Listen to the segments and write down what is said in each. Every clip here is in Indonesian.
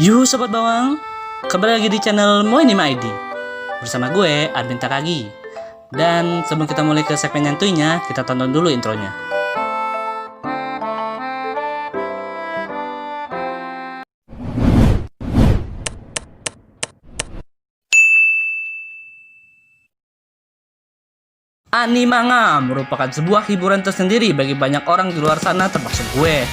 Yuh Sobat Bawang, kembali lagi di channel Moanime ID bersama gue, Admin Takagi. Dan sebelum kita mulai ke segmen nyantuinya, kita tonton dulu intronya. Animanga merupakan sebuah hiburan tersendiri bagi banyak orang di luar sana, termasuk gue.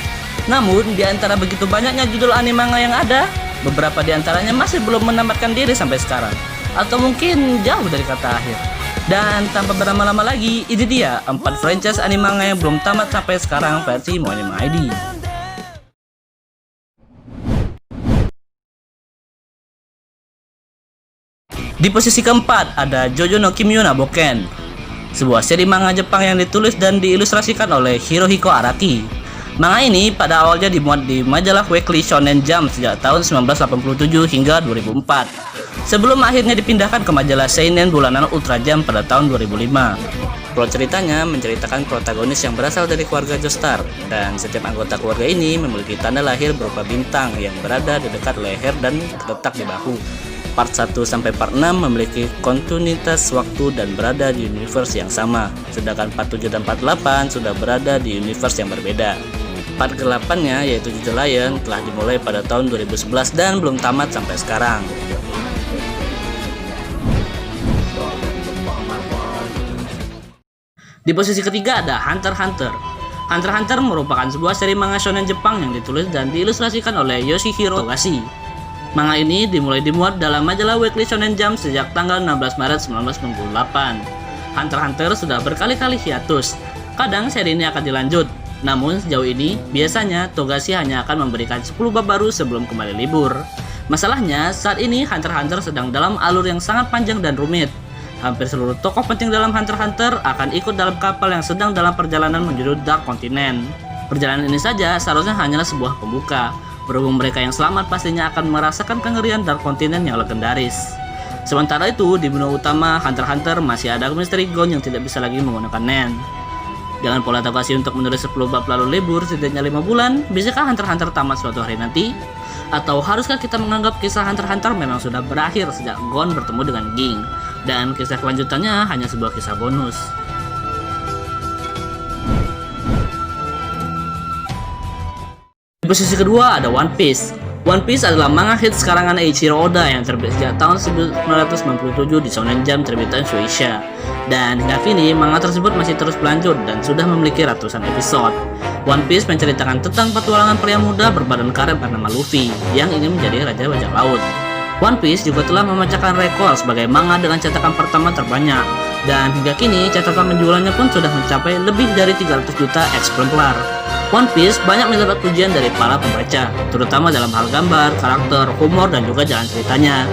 Namun, di antara begitu banyaknya judul animanga yang ada, beberapa di antaranya masih belum menamatkan diri sampai sekarang, atau mungkin jauh dari kata akhir. Dan tanpa berlama-lama lagi, ini dia 4 franchise animanga yang belum tamat sampai sekarang versi Moanime ID. Di posisi keempat ada Jojo no Kimyo na Boken, sebuah seri manga Jepang yang ditulis dan diilustrasikan oleh Hirohiko Araki. Manga ini pada awalnya dimuat di majalah Weekly Shonen Jump sejak tahun 1987 hingga 2004, sebelum akhirnya dipindahkan ke majalah seinen bulanan Ultra Jump pada tahun 2005. Plot ceritanya menceritakan protagonis yang berasal dari keluarga Joestar, dan setiap anggota keluarga ini memiliki tanda lahir berupa bintang yang berada di dekat leher dan terletak di bahu. Part 1 sampai part 6 memiliki kontinuitas waktu dan berada di universe yang sama, sedangkan part 7 dan part 8 sudah berada di universe yang berbeda. Part ke-8-nya yaitu Jujutsu Lion telah dimulai pada tahun 2011 dan belum tamat sampai sekarang. Di posisi ketiga ada Hunter x Hunter. Hunter x Hunter merupakan sebuah seri manga shonen Jepang yang ditulis dan diilustrasikan oleh Yoshihiro Togashi. Manga ini dimulai dimuat dalam majalah Weekly Shonen Jump sejak tanggal 16 Maret 1998. Hunter x Hunter sudah berkali-kali hiatus. Kadang seri ini akan dilanjut, namun sejauh ini biasanya Togashi hanya akan memberikan 10 bab baru sebelum kembali libur. Masalahnya saat ini Hunter x Hunter sedang dalam alur yang sangat panjang dan rumit. Hampir seluruh tokoh penting dalam Hunter x Hunter akan ikut dalam kapal yang sedang dalam perjalanan menuju Dark Continent. Perjalanan ini saja seharusnya hanyalah sebuah pembuka, berhubung mereka yang selamat pastinya akan merasakan kengerian Dark Continent yang legendaris. Sementara itu, di benua utama Hunter x Hunter masih ada misteri Gon yang tidak bisa lagi menggunakan Nen. Dengan pola Togashi untuk menulis 10 bab lalu libur setidaknya 5 bulan, bisakah Hunter x Hunter tamat suatu hari nanti? Atau haruskah kita menganggap kisah Hunter x Hunter memang sudah berakhir sejak Gon bertemu dengan Ging, dan kisah kelanjutannya hanya sebuah kisah bonus? Di posisi kedua ada One Piece. One Piece adalah manga hits karangan Eiichiro Oda yang terbit sejak tahun 1997 di Shonen Jump terbitan Shueisha. Dan hingga kini manga tersebut masih terus berlanjut dan sudah memiliki ratusan episode. One Piece menceritakan tentang petualangan pria muda berbadan karet bernama Luffy yang ingin menjadi raja bajak laut. One Piece juga telah memecahkan rekor sebagai manga dengan cetakan pertama terbanyak, dan hingga kini catatan penjualannya pun sudah mencapai lebih dari 300 juta eksemplar. One Piece banyak mendapat pujian dari para pembaca, terutama dalam hal gambar, karakter, humor, dan juga jalan ceritanya.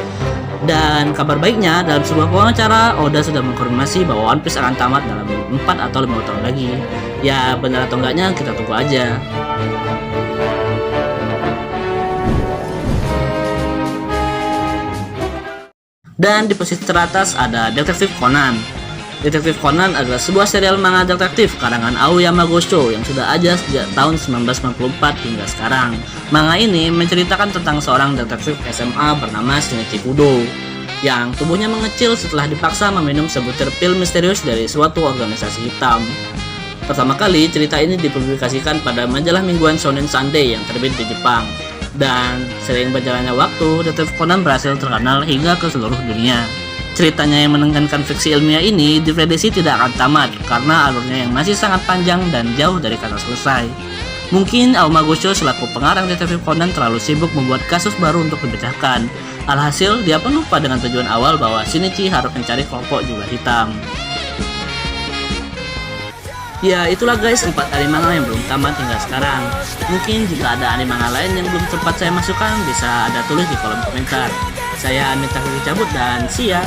Dan kabar baiknya, dalam sebuah wawancara, Oda sudah mengkonfirmasi bahwa One Piece akan tamat dalam 4 atau 5 tahun lagi. Ya, benar atau enggaknya kita tunggu aja. Dan di posisi teratas ada Detektif Conan. Detektif Conan adalah sebuah serial manga detektif karangan Aoyama Gosho yang sudah ada sejak tahun 1994 hingga sekarang. Manga ini menceritakan tentang seorang detektif SMA bernama Shinichi Kudo yang tubuhnya mengecil setelah dipaksa meminum sebutir pil misterius dari suatu organisasi hitam. Pertama kali cerita ini dipublikasikan pada majalah mingguan Shonen Sunday yang terbit di Jepang. Dan seiring berjalannya waktu, Detektif Conan berhasil terkenal hingga ke seluruh dunia. Ceritanya yang menekankan fiksi ilmiah ini diprediksi tidak akan tamat karena alurnya yang masih sangat panjang dan jauh dari kata selesai. Mungkin Aoyama Gosho selaku pengarang Detektif Conan terlalu sibuk membuat kasus baru untuk dipecahkan. Alhasil, dia pun lupa dengan tujuan awal bahwa Shinichi harus mencari kelompok juga hitam. Ya, itulah guys 4 animanga yang belum tamat hingga sekarang. Mungkin jika ada animanga lain yang belum sempat saya masukkan, bisa ada tulis di kolom komentar. Saya Admin Takagi cabut dan see ya.